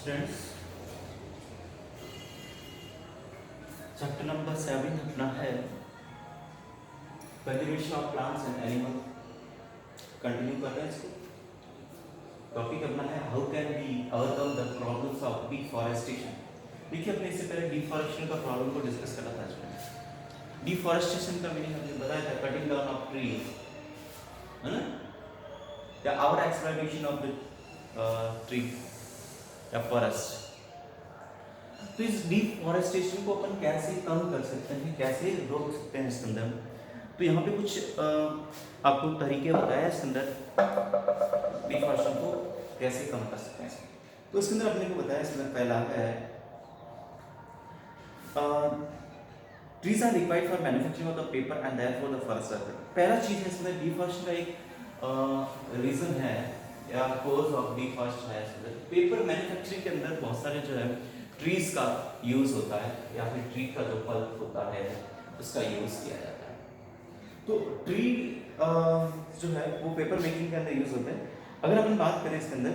Students, chapter number 7 अपना है conservation of plants and animal. Continue कर रहे हैं इसको। टॉपिक अपना है how can we overcome the problems of deforestation. देखिए, अपने इससे पहले डिफॉरेस्टेशन का प्रॉब्लम को डिस्कस करा था स्टूडेंट्स। डिफॉरेस्टेशन का मीनिंग हमने बताया था कटिंग डाउन ऑफ ट्रीज, है ना, या our exploitation of the tree या फॉरेस्ट। तो इस डिफॉरेस्टेशन को अपन कैसे कम कर सकते हैं, कैसे रोक सकते हैं इसके अंदर। तो यहाँ पे कुछ आपको तरीके बताया इसके अंदर डिफॉरेस्टेशन को कैसे कम कर सकते हैं। तो इसके अंदर अपने को बताया इसके अंदर पहला है trees are required for manufacturing of the paper and therefore the forest. पहला चीज है इसमें डिफॉरेस्टेशन का एक रीजन है या कोज ऑफ डिफॉरेस्टेशन है। पेपर मैन्युफैक्चरिंग के अंदर बहुत सारे जो है ट्रीज का यूज होता है या फिर ट्री का जो पल्प होता है उसका यूज किया जाता है। तो ट्री जो है वो पेपर मेकिंग के अंदर यूज होते हैं। अगर अपन बात करें इसके अंदर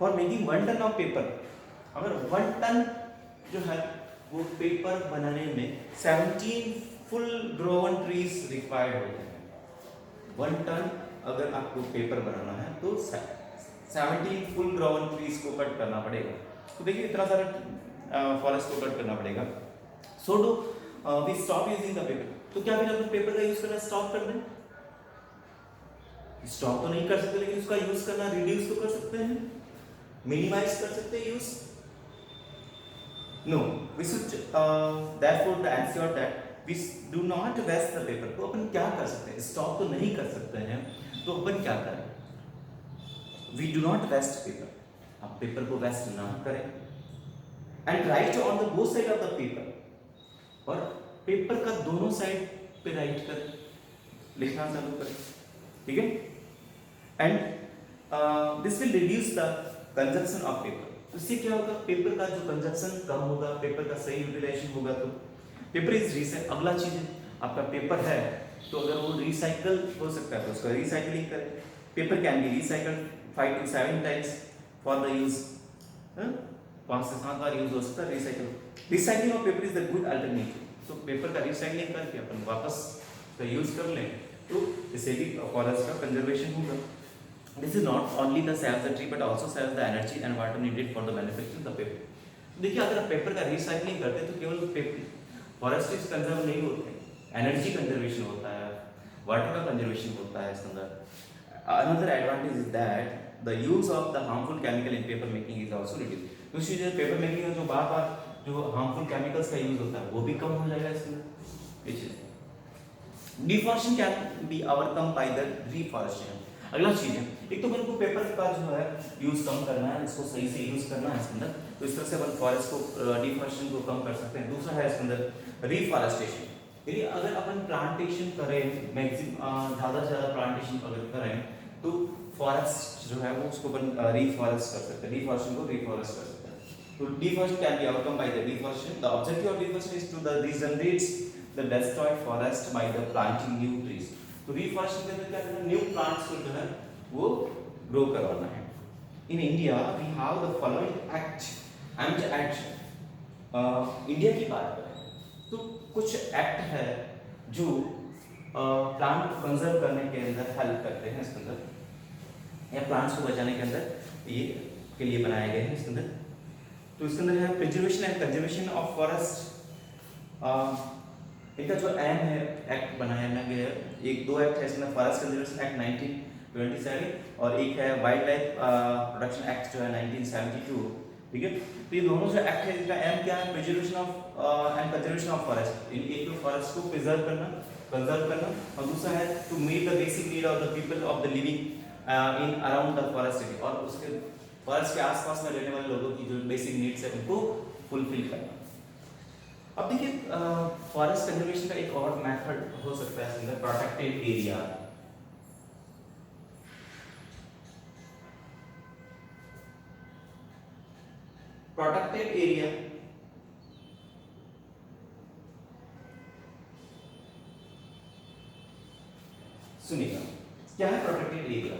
for making 1 ton of paper, अगर 1 टन जो है वो पेपर बनाने में 17 फुल ग्रोवन ट्रीज रिक्वायर्ड होते हैं। 1 टन अगर आपको पेपर बनाना है तो 17 फुल ग्रोवन ट्रीज को कट करना पड़ेगा। तो देखिए इतना सारा फॉरेस्ट को कट करना पड़ेगा। So do we stop using the paper. तो क्या फिर अपन पेपर का यूज करना स्टॉप कर दें? स्टॉप तो नहीं कर सकते, लेकिन उसका यूज करना रिड्यूस तो कर सकते हैं, मिनिमाइज कर सकते हैं use. No, we should therefore the ensure that we do not waste the paper. तो अपन क्या कर सकते हैं? स्टॉप तो नहीं कर सकते हैं, तो अपन क्या करें? We do not waste paper. आप पेपर को वेस्ट ना करें and write on the both side of the paper, और पेपर का दोनों साइड पे राइट कर लिखना चालू करें, ठीक है। And this will reduce the consumption of paper. तो इससे क्या होगा? पेपर का जो कंजप्शन कम होगा, पेपर का सही यूटिलाइजेशन होगा। तो पेपर इज रिसाइकल। अगला चीज है आपका पेपर है तो अगर वो रिसाइकल हो सकता है तो उसका रिसाइकलिंग करें। Paper can be recycled 5 to 7 times for the use. 5 से 7 बार यूज हो सकता है recycle. Recycling of paper is the good alternative. तो पेपर का रिसाइकलिंग करके अपन वापस का यूज कर लें तो इससे भी फॉरेस्ट का कंजर्वेशन होगा। This is not only the saves the tree but also saves the energy and water needed for the manufacturing the paper. देखिए, अगर आप पेपर का रिसाइकलिंग करते हैं तो केवल पेपर फॉरेस्ट कंजर्व नहीं होते, एनर्जी कंजर्वेशन होता है, वाटर का कंजर्वेशन होता है इसके अंदर। Another advantage is that the use of the harmful chemical in paper making is also reduced। दूसरी चीज पेपर मेकिंग में जो बार-बार जो हार्मफुल केमिकल्स का यूज होता है वो भी कम हो जाएगा इसमें। Deforestation can be overcome by the reforestation. अगला चीज है, एक तो अपन को पेपर का जो है यूज कम करना है, इसको सही से यूज करना है इसके अंदर। तो इस तरह से अपन फॉरेस्ट को डिफॉरेस्टेशन को कम कर सकते हैं। दूसरा है इसके अंदर रिफॉरेस्टेशन। यदि अगर अपन प्लांटेशन करें, मैक्सिमम ज़्यादा से ज़्यादा प्लांटेशन अगर करें तो फॉरेस्ट जो है वो उसको अपन रिफॉरेस्ट कर सकते हैं, डिफॉरेस्टेशन को रिफॉरेस्ट कर सकते हैं। तो deforestation can be overcome by the deforestation. The objective of deforestation is to the regenerates the destroyed forest by the planting new trees. तो रिफॉरेस्टेशन के अंदर क्या करना है? न्यू प्लांट्स को जो है वो ग्रो करवाना है। In India we have the following act India की बात करें तो कुछ एक्ट है जो प्लांट को कंजर्व करने के अंदर हेल्प करते हैं इसके अंदर, या प्लांट्स को बचाने के अंदर ये के लिए बनाए गए हैं इसके अंदर। तो इसके अंदर है preservation and conservation of forest. इनका जो एम है एक्ट बनाया गया है, एक दो एक्ट है इसमें, फॉरेस्ट कंजर्वेशन एक्ट 1927 और एक है वाइल्ड लाइफ प्रोटेक्शन एक्ट जो है 1972, ठीक है। तो ये दोनों जो एक्ट है इसका एम क्या है? Preservation of and conservation of forest. एक तो फॉरेस्ट को प्रिजर्व करना, कंजर्व करना, और दूसरा है to meet the basic need of the people of the living in around the forest area, और उसके फॉरेस्ट के आसपास में रहने वाले लोगों की जो बेसिक नीड्स है उनको फुलफिल करना। अब देखिए, फॉरेस्ट कंजर्वेशन का एक और मेथड हो सकता है इसके अंदर, प्रोटेक्टेड एरिया। प्रोटेक्टेड एरिया सुनिएगा क्या है protected area.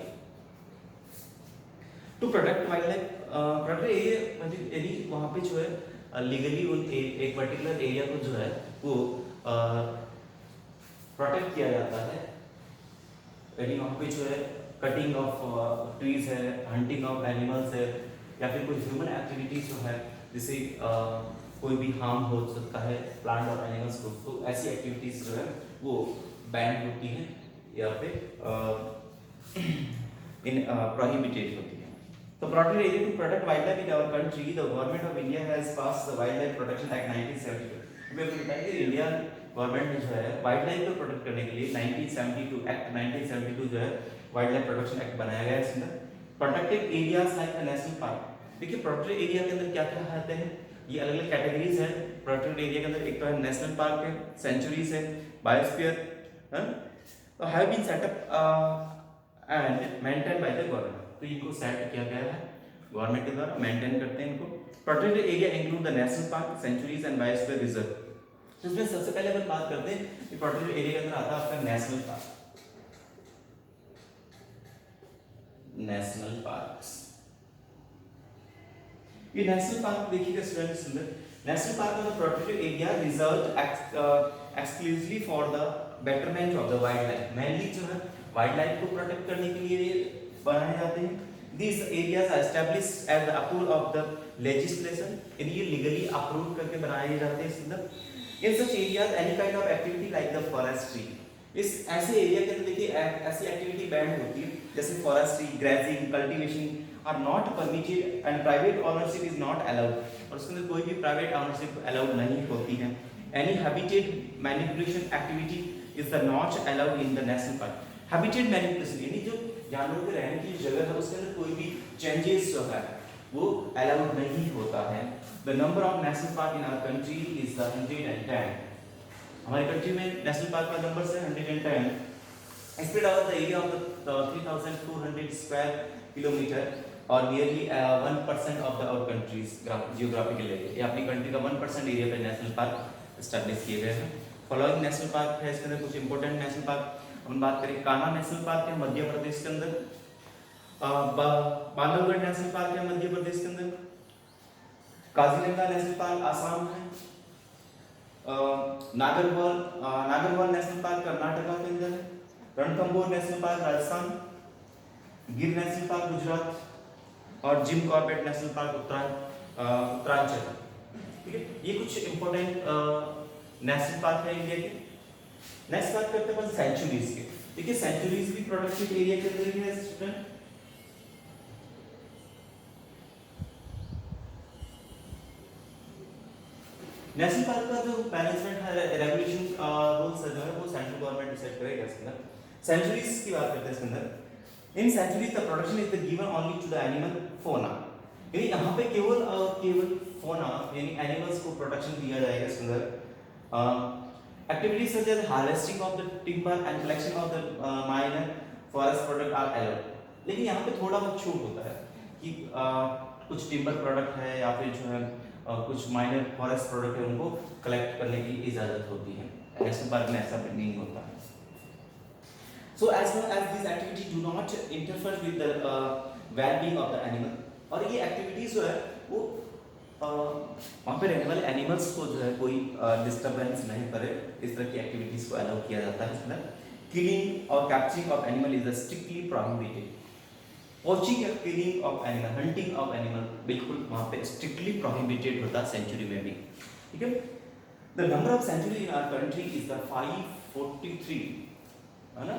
To protect wildlife protected area मतलब यदि वहाँ पे जो है लीगली उन एक पर्टिकुलर एरिया को जो है वो प्रोटेक्ट किया जाता है, यदि वहाँ पे जो है कटिंग ऑफ ट्रीज है, हंटिंग ऑफ एनिमल्स है, या फिर कोई ह्यूमन एक्टिविटीज जो है जिसे कोई भी हार्म हो सकता है प्लांट और एनिमल्स को, तो ऐसी एक्टिविटीज जो है वो बैन होती हैं या फिर इन प्रोहिबिटेड होती है। तो protected area to protect wildlife in our country, the government of India has passed the wildlife protection act 1972। मैं आपको बताइए इंडिया गवर्नमेंट ने जो है वाइल्ड लाइफ को प्रोटेक्ट करने के लिए 1972 एक्ट 1972 जो है वाइल्ड लाइफ प्रोटेक्शन एक्ट बनाया गया है। इसके अंदर protected areas like a national park, देखिए प्रोटेक्टेड एरिया के अंदर क्या क्या आते हैं, ये अलग अलग कैटेगरीज है प्रोटेक्टेड एरिया के अंदर। एक तो है नेशनल पार्क है, सेंचुरीज है, बायोस्फीयर तो have been set up and maintain by the government, तो इनको सेट किया गया है गवर्नमेंट के द्वारा, मेंटेन करते हैं इनको। Protected area include the national park, sanctuaries and biosphere reserve. तो इसमें सबसे पहले अपन बात करते हैं कि प्रोटेक्टेड एरिया के अंदर आता है आपका नेशनल पार्क। नेशनल पार्क्स, ये नेशनल पार्क देखिएगा स्टूडेंट्स, नेशनल पार्क में protected area reserved exclusively for the betterment of the wild life, mainly जो है वाइल्ड लाइफ को प्रोटेक्ट करने के लिए बनाए जाते हैं। These areas are established as the approval of the legislation, ये लीगली अप्रूव करके बनाए जाते हैं इसके अंदर। In such areas any kind of activity like the forestry, इस ऐसे एरिया के अंदर देखिए ऐसी एक्टिविटी बैन होती है जैसे forestry, grazing, cultivation are not permitted and private ownership is not allowed, और उसके अंदर कोई भी प्राइवेट ओनरशिप अलाउड नहीं होती है। Any habitat manipulation activity is the not allowed in the national park. Habitat manipulation यानी जो जानवरों के रहने की जगह है उसके अंदर कोई भी चेंजेस जो है वो अलाउड नहीं होता है। The number of national park in our country is the 110, हमारे कंट्री में नेशनल पार्क का नंबर है 110, spread over the area of the 3400 square kilometre और nearly 1% of the our countries geographical area, ये अपनी कंट्री का 1% एरिया पे national park establish किए गए हैं। फॉलोइंग नेशनल पार्क है, इसके अंदर कुछ इंपॉर्टेंट नेशनल पार्क हम बात करें, कान्हा नेशनल पार्क है मध्य प्रदेश के अंदर, बांधवगढ़ नेशनल पार्क है मध्य प्रदेश के अंदर, काजीरंगा नेशनल पार्क आसाम है, नागरहोल नेशनल पार्क कर्नाटका के अंदर है, रणथंभौर नेशनल पार्क राजस्थान, गिर नेशनल पार्क गुजरात और Jim Corbett national park Uttaranchal. ठीक है, ये कुछ इंपॉर्टेंट नेशनल पार्क है इंडिया के। नेक्स्ट बात करते हैं अपन सेंचुरीज के। देखिए सेंचुरीज भी प्रोटेक्टेड एरिया के अंदर ही है स्टूडेंट। नेशनल पार्क का जो मैनेजमेंट है, रेगुलेशन रूल्स है जो है वो सेंट्रल गवर्नमेंट डिसाइड करेगा इसके अंदर। सेंचुरीज की बात करते हैं इसके अंदर। In sanctuaries the protection is given only to the animal fauna, यानी यहाँ पे केवल फोना यानी एनिमल्स को प्रोटेक्शन दिया जाएगा इसके अंदर। Activities such as harvesting of the timber and collection of the minor forest product are allowed, लेकिन यहाँ पे थोड़ा बहुत छूट होता है कि कुछ टिम्बर प्रोडक्ट है या फिर जो है कुछ माइनर फॉरेस्ट प्रोडक्ट है उनको कलेक्ट करने की इजाजत होती है। नेशनल पार्क में ऐसा नहीं होता है। So as long as these activities do not interfere with the well-being of the animal, और ये एक्टिविटीज जो है वो वहाँ पे रहने वाले एनिमल्स को जो है कोई डिस्टर्बेंस नहीं करे, इस तरह की एक्टिविटीज को अलाउ किया जाता है इसमें। किलिंग और capturing of animal is strictly prohibited, watching या killing of animal, hunting of animal बिल्कुल वहाँ पे स्ट्रिक्टली प्रोहिबिटेड होता है सेंचुरी में भी। ठीक है, the number of sanctuary in our country is the 543, है ना।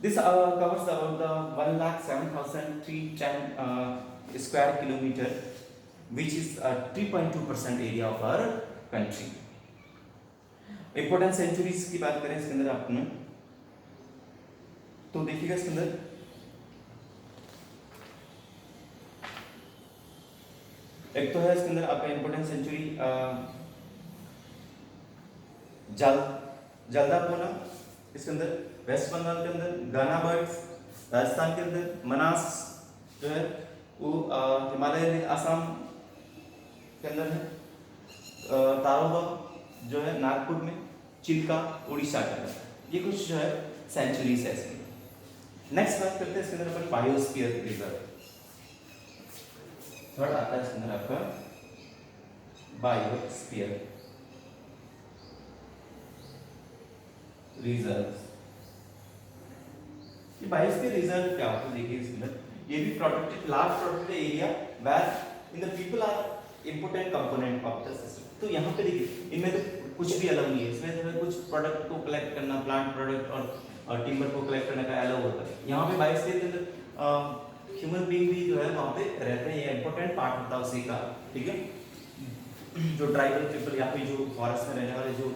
This covers about the 1,07,310 square kilometre which is 3.2% area of our country। Important sanctuaries की बात करें इसके अंदर आपने तो देखिएगा इसके अंदर एक तो है इसके अंदर आपका इंपोर्टेंट सेंचुरी जल्दापोना, इसके अंदर वेस्ट बंगाल के अंदर गाना बर्ड्स, राजस्थान के अंदर मनास जो है वो हिमालय में आसाम के अंदर है, तारोबा जो है नागपुर में, चिल्का उड़ीसा के अंदर, ये कुछ जो है सेंचुरीज है इसकी। नेक्स्ट बात करते हैं इसके अंदर अपन बायोस्फीयर रिजर्व। थर्ड आता है इसके अंदर आपका बायोस्फीयर रिजर्व। ये बायोस्फीयर रिजर्व क्या होता है देखिए इसके अंदर, ये भी protected large protected area where in the people are important component of the system. तो यहाँ पे देखिए इनमें तो कुछ भी अलग नहीं है, इसमें जो है कुछ प्रोडक्ट को कलेक्ट करना, प्लांट प्रोडक्ट और टिम्बर को कलेक्ट करने का अलग होता है। यहाँ पे बायोस्फीयर के अंदर ह्यूमन बीइंग भी जो है वहाँ पे रहते हैं, ये इंपॉर्टेंट पार्ट होता है उसी का, ठीक है। जो ट्राइबल पीपल या फिर जो फॉरेस्ट में रहने वाले जो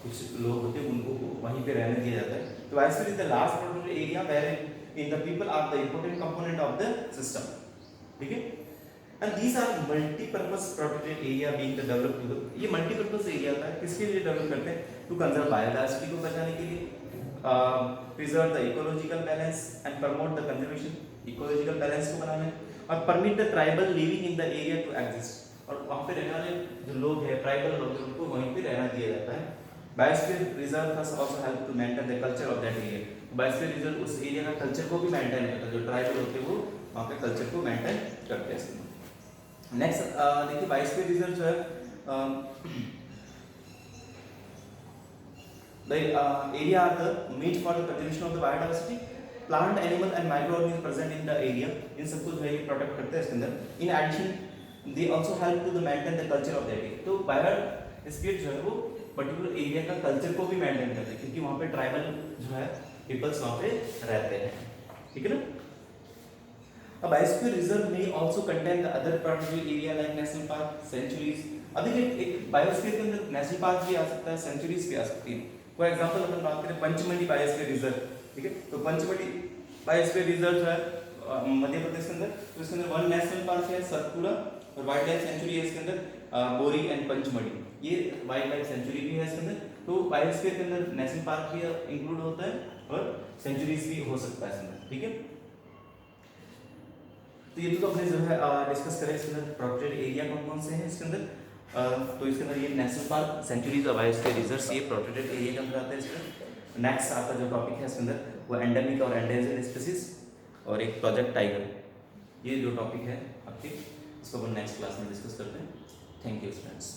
कुछ लोग होते हैं उनको वहीं पे रहने दिया जाता है। तो biosphere is the large protected area where in the people are the important component of the system, ठीक है। And these are multipurpose protected area being the developed. ये मल्टीपर्पज एरिया होता है, किसके लिए डेवलप करते हैं? टू कंजर्व बायोडायवर्सिटी को बचाने के लिए, preserve the ecological balance and promote the conservation, ecological balance को बनाना है, और permit the tribal living in the area to exist, और वहाँ पे रहने वाले जो लोग हैं ट्राइबल लोग हैं उनको वहीं पे रहना दिया जाता है। Biosphere reserve has also help to maintain the culture of that area। Biosphere reserve उस एरिया का कल्चर को भी मेंटेन करता है, जो ट्राइबल होते हैं वो वहाँ पे कल्चर को मेंटेन करते हैं। नेक्स्ट देखिए बायोस्फीयर रिजर्व जो है the area are the means for the conservation of the biodiversity, plant animal and microorganisms present in the area, इन सबको जो है ये प्रोटेक्ट करते हैं इसके अंदर। In addition they also help to the maintain the culture of that area. तो biosphere जो है वो पर्टिकुलर एरिया का कल्चर को भी मेंटेन करते हैं, क्योंकि वहाँ पे ट्राइबल जो है पीपल्स वहाँ पे रहते हैं, ठीक है ना। A biosphere reserve may also contain the other protected area like national park, sanctuaries। अभी एक बायोस्फीयर के अंदर नेशनल पार्क भी आ सकता है, सेंचुरीज भी आ सकती है। फॉर एग्जांपल अपन बात करें पंचमढ़ी बायोस्फीयर रिजर्व, ठीक है। तो पंचमढ़ी बायोस्फीयर रिजर्व जो है मध्य प्रदेश के अंदर, तो इसके अंदर वन नेशनल पार्क है सतपुड़ा, और वाइल्ड लाइफ सेंचुरी है इसके अंदर बोरी एंड पंचमढ़ी, ये वाइल्ड लाइफ सेंचुरी भी है इसके अंदर। तो बायोस्फीयर के अंदर नेशनल पार्क भी इंक्लूड होता है और सेंचुरीज भी हो सकता है इसके अंदर, ठीक है। तो ये तो अपने जो है डिस्कस करें इसके अंदर प्रोटेक्टेड एरिया कौन कौन से हैं इसके अंदर। तो इसके अंदर ये नेशनल पार्क, सेंचुरीज और बायोस्फीयर रिजर्व्स ये प्रोटेक्टेड एरिया के अंदर आता है इसमें। नेक्स्ट आपका जो टॉपिक है इसके अंदर वो एंडेमिक और एंडेंजर्ड स्पीसीज और एक प्रोजेक्ट टाइगर, ये जो टॉपिक है आपके इसको अपन नेक्स्ट क्लास में डिस्कस करते हैं। Thank you students.